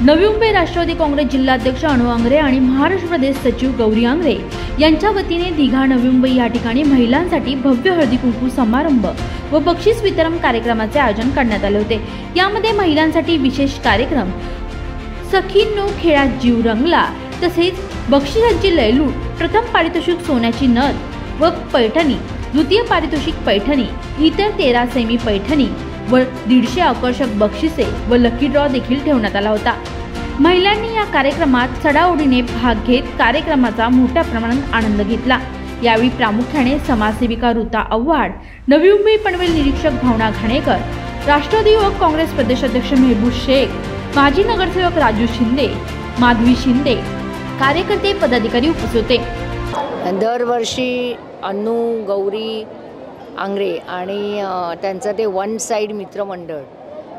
नवी मुंबई राष्ट्रवादी काँग्रेस जिल्हाध्यक्ष अनु आंग्रे आणि महाराष्ट्र प्रदेश सचिव गौरी आंग्रे यांच्या वतीने दिघा नवी मुंबई या ठिकाणी महिलांसाठी भव्य हळदी कुंकू समारंभ व बक्षीस वितरण कार्यक्रमाचे आयोजन करण्यात आले होते। यामध्ये महिलांसाठी विशेष कार्यक्रम, सखींनो खेळात जीव रंगला, तसेच बक्षिसाची लयलूट, प्रथम पारितोषिक सोन्याची नथ व पैठणी, द्वितीय पारितोषिक पैठणी, इतर 13 सेमी पैठणी व 150 आकर्षक बक्षिसे व लकी ड्रॉ देखील ठेवण्यात आला होता। महिलांनी या कार्यक्रमात चढाओढीने भाग घेत कार्यक्रमाचा मोठ्या प्रमाणात आनंद घेतला। यावेळी प्रामुख्याने समाजसेविका ऋता आव्हाड, नवी मुंबई पनवेल निरीक्षक भावना घाणेकर, राष्ट्रवादी युवक काँग्रेस प्रदेशाध्यक्ष मेहबूब शेख, माजी नगरसेवक राजू शिंदे, माधवी शिंदे, कार्यकर्ते पदाधिकारी उपस्थित होते। दरवर्षी अनु गौरी आंग्रे आणि त्यांचं ते वन साइड मित्रमंडळ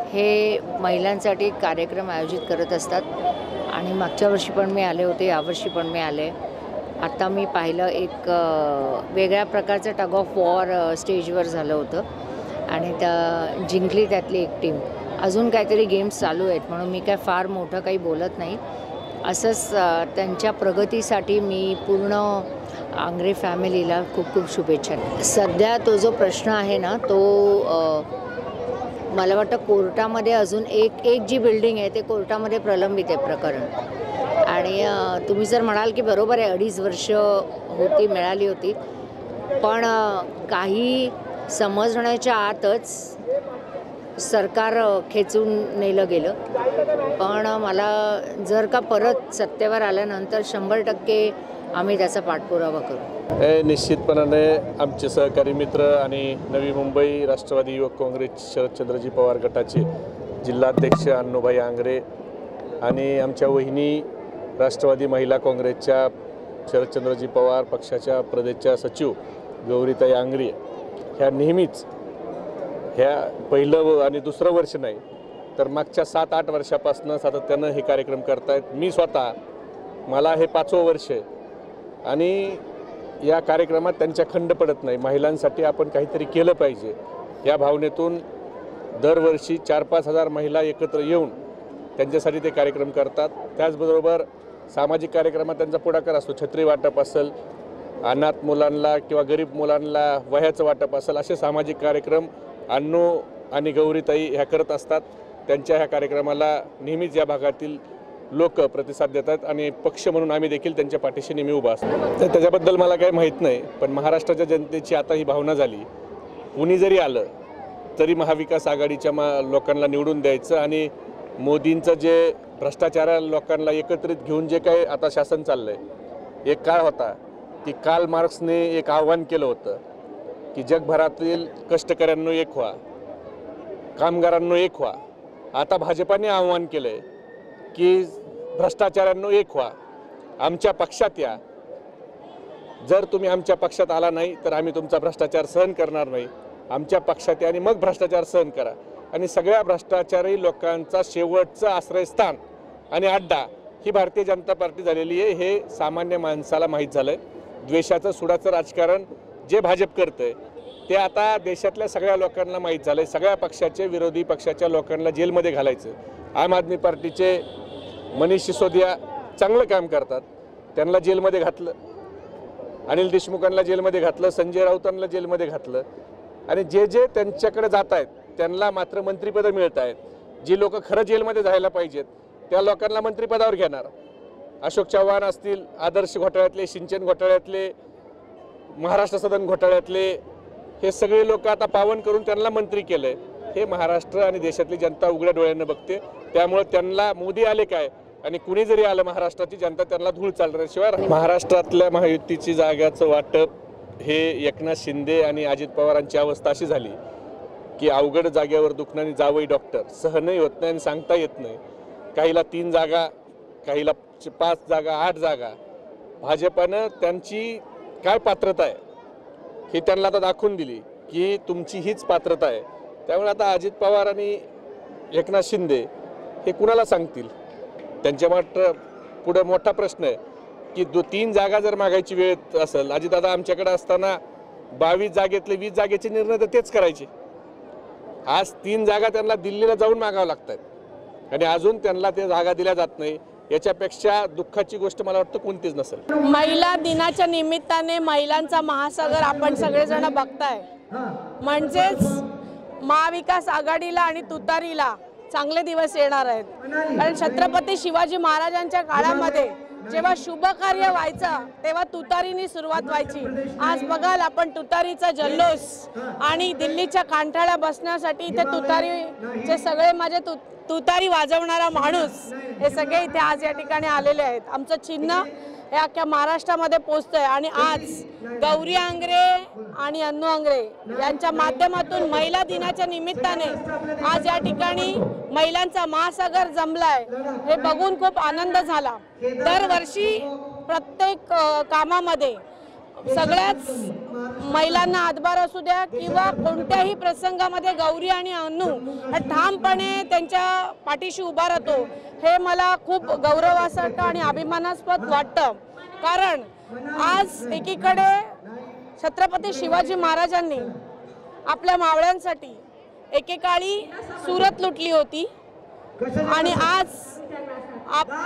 हे महिलांसाठी एक कार्यक्रम आयोजित करत असतात आणि मागच्या वर्षी पण मी आले होते, यावर्षी पण मी आले। आता मी पाहिलं एक वेगळ्या प्रकारचं टग ऑफ वॉर स्टेजवर झालं होतं आणि त्या जिंकली त्यातली एक टीम। अजून काहीतरी गेम्स चालू आहेत म्हणून मी काय फार मोठं काही बोलत नाही। असंच त्यांच्या प्रगतीसाठी मी पूर्ण आंग्रे फॅमिलीला खूप खूप शुभेच्छा। सध्या तो जो प्रश्न आहे ना तो मला वाटतं कोर्टामध्ये अजून एक जी बिल्डिंग आहे ते कोर्टामध्ये प्रलंबित आहे प्रकरण। आणि तुम्ही जर म्हणाल की बरोबर आहे 2.5 वर्ष मिळाली होती, पण काही समजण्याच्या आतच सरकार खेचून नेलं गेलं। पण मला जर का परत सत्तेवर आल्यानंतर 100% आम्ही त्याचा पाठपुरावा करू। निश्चितपणाने आमचे सहकारी मित्र आणि नवी मुंबई राष्ट्रवादी युवक काँग्रेस शरदचंद्रजी पवार गटाचे जिल्हाध्यक्ष अन्नूभाई आंग्रे आणि आमच्या वहिनी राष्ट्रवादी महिला काँग्रेसच्या शरदचंद्रजी पवार पक्षाच्या प्रदेशच्या सचिव गौरीताई आंग्रे ह्या नेहमीच ह्या पहिलं आणि दुसरं वर्ष नाही तर मागच्या 7-8 वर्षापासून सातत्यानं हे कार्यक्रम करतायत। मी स्वतः मला हे 5वं वर्ष आहे आणि या कार्यक्रमात त्यांच्या खंड पडत नाही। महिलांसाठी आपण काहीतरी केलं पाहिजे या भावनेतून दरवर्षी 4-5 हजार महिला एकत्र येऊन त्यांच्यासाठी ते कार्यक्रम करतात। त्याचबरोबर सामाजिक कार्यक्रमात त्यांचा पुढाकार असतो। छत्री वाटप असेल, अनाथ मुलांना किंवा गरीब मुलांना वह्याचं वाटप असेल, असे सामाजिक कार्यक्रम अन्नू आणि गौरीताई ह्या करत असतात। त्यांच्या ह्या कार्यक्रमाला नेहमीच या भागातील लोक प्रतिसाद देतात आणि पक्ष म्हणून आम्ही देखील त्यांच्या पाठीशी नेहमी उभा असतो। तर त्याच्याबद्दल मला काही माहीत नाही, पण महाराष्ट्राच्या जनतेची आता ही भावना झाली, कुणी जरी आलं तरी महाविकास आघाडीच्या लोकांना निवडून द्यायचं आणि मोदींचं जे भ्रष्टाचार लोकांना एकत्रित घेऊन जे काही आता शासन चाललंय, एक काळ होता की कार्ल मार्क्सने एक आव्हान केलं होतं की जगभरातील कष्टकऱ्यांनो एक व्हा, कामगारांनो एक व्हा। आता भाजपाने आव्हान केलंय की भ्रष्टाचारांनो एक व्हा, आमच्या पक्षात या। जर तुम्ही आमच्या पक्षात आला नाही तर आम्ही तुमचा भ्रष्टाचार सहन करणार नाही। आमच्या पक्षात या आणि मग भ्रष्टाचार सहन करा। आणि सगळ्या भ्रष्टाचारी लोकांचा शेवटचं आश्रयस्थान आणि अड्डा ही भारतीय जनता पार्टी झालेली आहे। हे सामान्य माणसाला माहीत झालंय। द्वेषाचं सुडाचं राजकारण जे भाजप करतंय ते आता देशातल्या सगळ्या लोकांना माहीत झालंय। सगळ्या पक्षाचे विरोधी पक्षाच्या लोकांना जेलमध्ये घालायचं। आम आदमी पार्टीचे मनीष सिसोदिया चांगलं काम करतात, त्यांना जेलमध्ये घातलं, अनिल देशमुखांना जेलमध्ये घातलं, संजय राऊतांना जेलमध्ये घातलं आणि जे जे त्यांच्याकडे जात आहेत त्यांना मात्र मंत्रिपदं मिळत आहेत। जी लोक खरं जेलमध्ये जायला पाहिजेत त्या लोकांना मंत्रिपदावर घेणार। अशोक चव्हाण असतील, आदर्श घोटाळ्यातले, सिंचन घोटाळ्यातले, महाराष्ट्र सदन घोटाळ्यातले, हे सगळे लोक आता पावन करून त्यांना मंत्री केलंय। हे महाराष्ट्र आणि देशातली जनता उघड्या डोळ्यानं बघते। त्यामुळे त्यांना मोदी आले काय आणि कुणी जरी आलं महाराष्ट्राची जनता त्यांना धूळ चालण्याशिवाय। महाराष्ट्रातल्या महायुतीची जागाचं वाटप हे एकनाथ शिंदे आणि अजित पवारांची अवस्था अशी झाली की अवघड जागेवर दुखणारी जावई डॉक्टर सहनही होत नाही आणि सांगता येत नाही। काहीला 3 जागा, काहीला 5 जागा, 8 जागा। भाजपानं त्यांची काय पात्रता आहे हे त्यांना आता दाखवून दिली की तुमची हीच पात्रता आहे। त्यामुळे आता अजित पवार आणि एकनाथ शिंदे हे कुणाला सांगतील? त्यांच्या पुढे मोठा प्रश्न आहे की 3 जागा जर मागायची वेळ असेल, अजितदादा आमच्याकडे असताना 22 जागेतले 20 जागेचे निर्णय तर तेच करायचे। आज 3 जागा त्यांना दिल्लीला जाऊन मागावं लागतात। आणि अजून त्यांना ते जागा दिल्या जात नाही, याच्यापेक्षा दुःखाची गोष्ट मला वाटतं कोणतीच नसेल। महिला दिनाच्या निमित्ताने महिलांचा महासागर आपण सगळेजण बघताय, म्हणजेच महाविकास आघाडीला आणि तुतारीला चांगले दिवस येणार आहेत। कारण छत्रपती शिवाजी महाराजांच्या काळामध्ये जेव्हा शुभ कार्य व्हायचं तेव्हा तुतारीने सुरुवात व्हायची। आज बघाल आपण तुतारीचा जल्लोष आणि दिल्लीच्या कांठाळ्या बसण्यासाठी इथे तुतारीचे सगळे माझे तुतारी वाजवणारा माणूस हे सगळे इथे आज या ठिकाणी आलेले आहेत। आमचं चिन्ह हे अख्ख्या महाराष्ट्रामध्ये पोहोचतंय आणि आज गौरी आंग्रे आणि अन्नू आंग्रे यांच्या माध्यमातून महिला दिनाच्या निमित्ताने आज या ठिकाणी महिलांचा महासागर जमलाय, हे बघून खूप आनंद झाला। दरवर्षी प्रत्येक कामामध्ये सगळ्याच महिलांना हातभार असू द्या किंवा कोणत्याही प्रसंगामध्ये गौरी आणि अन्नू ठामपणे त्यांच्या पाठीशी उभा राहतो, हे मला खूप गौरवास्पद आणि अभिमानास्पद वाटतं। कारण आज एकीकडे छत्रपती शिवाजी महाराजांनी आपल्या मावळ्यांसाठी एकेकाळी सुरत लुटली होती आणि आज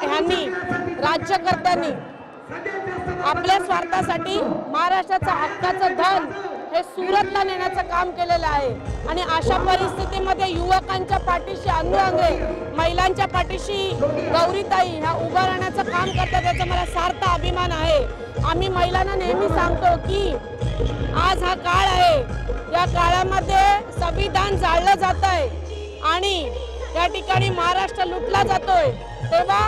ह्यांनी राज्यकर्त्यांनी आपल्या स्वार्थासाठी महाराष्ट्राचं हक्काचं धन हे सुरतला नेण्याचं काम केलेलं आहे। आणि अशा परिस्थितीमध्ये युवकांच्या पाठीशी अन्नू आंग्रे, महिलांच्या पाठीशी गौरीताई ह्या उभं राहण्याचं काम करतात, याचा मला सार्थ अभिमान आहे। आम्ही महिलांना नेहमी सांगतो की आज हा काळ आहे, या काळामध्ये संविधान जाळलं जात आहे आणि या ठिकाणी महाराष्ट्र लुटला जातोय, तेव्हा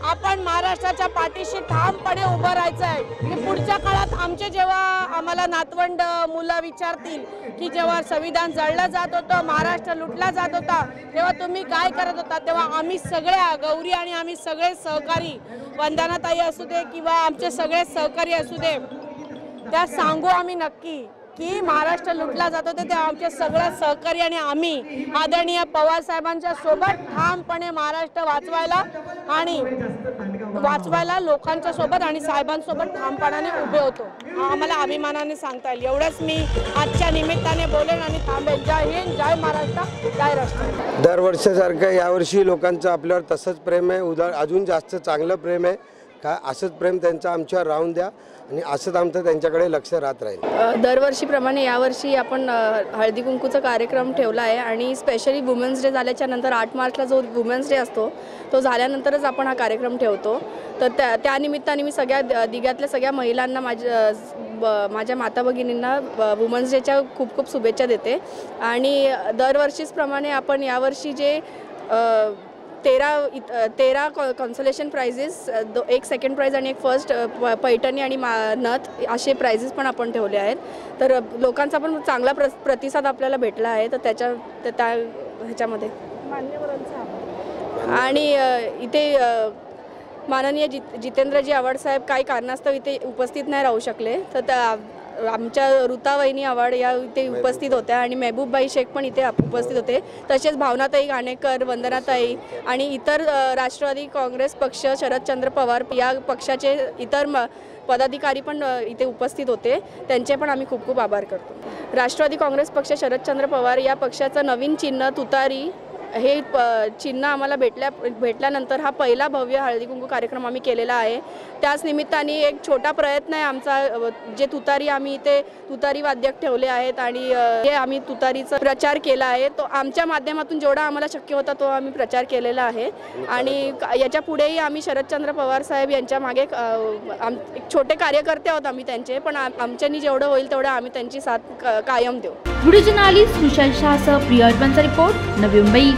आपण महाराष्ट्राच्या पाठीशी ठामपणे उभं राहायचं आहे। की पुढच्या काळात आमचे जेव्हा आम्हाला नातवंड मुलं विचारतील की जेव्हा संविधान जळलं जात होतं, महाराष्ट्र लुटला जात होता, तेव्हा तुम्ही काय करत होता, तेव्हा आम्ही सगळ्या गौरी आणि आम्ही सगळे सहकारी, वंदनाताई असू दे किंवा आमचे सगळे सहकारी असू दे, त्या सांगू आम्ही नक्की की महाराष्ट्र लुटला जात होते तेव्हा आमचे सगळे सहकारी आणि आम्ही आदरणीय पवार साहेबांच्या सोबत ठामपणे महाराष्ट्र वाचवायला लोकांच्या सोबत आणि साहेबांसोबत ठामपणाने उभे होतो, आम्हाला अभिमानाने सांगता येईल। एवढंच मी आजच्या निमित्ताने बोलेन आणि थांबेल। जय हिंद, जय महाराष्ट्र, जय राष्ट्र। दरवर्षीसारखं यावर्षी लोकांचं आपल्यावर तसंच प्रेम आहे, अजून जास्त चांगलं प्रेम आहे का, असंच प्रेम त्यांचं आमच्यावर राहून द्या आणि असंच आमचं त्यांच्याकडे लक्ष राहत राहील। दरवर्षीप्रमाणे यावर्षी आपण हळदी कुंकूचा कार्यक्रम ठेवला आहे आणि स्पेशली वुमेन्स डे झाल्याच्या नंतर 8 मार्चला जो वुमेन्स डे असतो तो झाल्यानंतरच आपण हा कार्यक्रम ठेवतो। तर त्या निमित्ताने मी सगळ्या दिघ्यातल्या सगळ्या महिलांना माझ्या माता भगिनींना वुमेन्स डेच्या खूप खूप शुभेच्छा देते। आणि दरवर्षीप्रमाणे आपण यावर्षी जे 13 कॉन्सोलेशन प्राइजेस, एक सेकंड प्राइज आणि एक फर्स्ट पैठणी आणि नथ असे प्राइजेस पण आपण ठेवले आहेत। तर लोकांचा पण चांगला प्रतिसाद आपल्याला भेटला आहे, तर ह्याच्यामध्ये आणि इथे माननीय जितेंद्रजी आव्हाड साहेब काही कारणास्तव इथे उपस्थित नाही राहू शकले, तर आमच्या ऋतावहिनी आव्हाड या इथे उपस्थित होत्या आणि महबूबबाई शेख पण इथे उपस्थित होते, तसेच भावनाताई गाणेकर, वंदनाताई आणि इतर राष्ट्रवादी काँग्रेस पक्ष, शरदचंद्र पवार या पक्षाचे इतर पदाधिकारी पण इथे उपस्थित होते, त्यांचे पण आम्ही खूप खूप आभार करतो। राष्ट्रवादी काँग्रेस पक्ष, शरदचंद्र पवार या पक्षाचं नवीन चिन्ह तुतारी हे चिन्ह आम्हाला भेटल्यानंतर हा पहिला भव्य हळदी कुंकू कार्यक्रम आम्ही केलेला आहे। त्याच निमित्ताने एक छोटा प्रयत्न आहे आमचा, जे तुतारी आम्ही इथे तुतारी वाद्यक ठेवले आहेत आणि हे आम्ही तुतारीचा प्रचार केला आहे, तो आमच्या माध्यमातून जेवढा आम्हाला शक्य होता तो आम्ही प्रचार केलेला आहे। आणि याच्या पुढेही आम्ही शरदचंद्र पवार साहेब यांच्या मागे एक छोटे कार्यकर्ते आहोत आम्ही त्यांचे, पण आमच्यानी जेवढं होईल तेवढं आम्ही त्यांची साथ कायम देऊ। व्हिडिओ जर्नलिस्ट विशाल शाह सह प्रिया अर्पणचा रिपोर्ट, नवी मुंबई।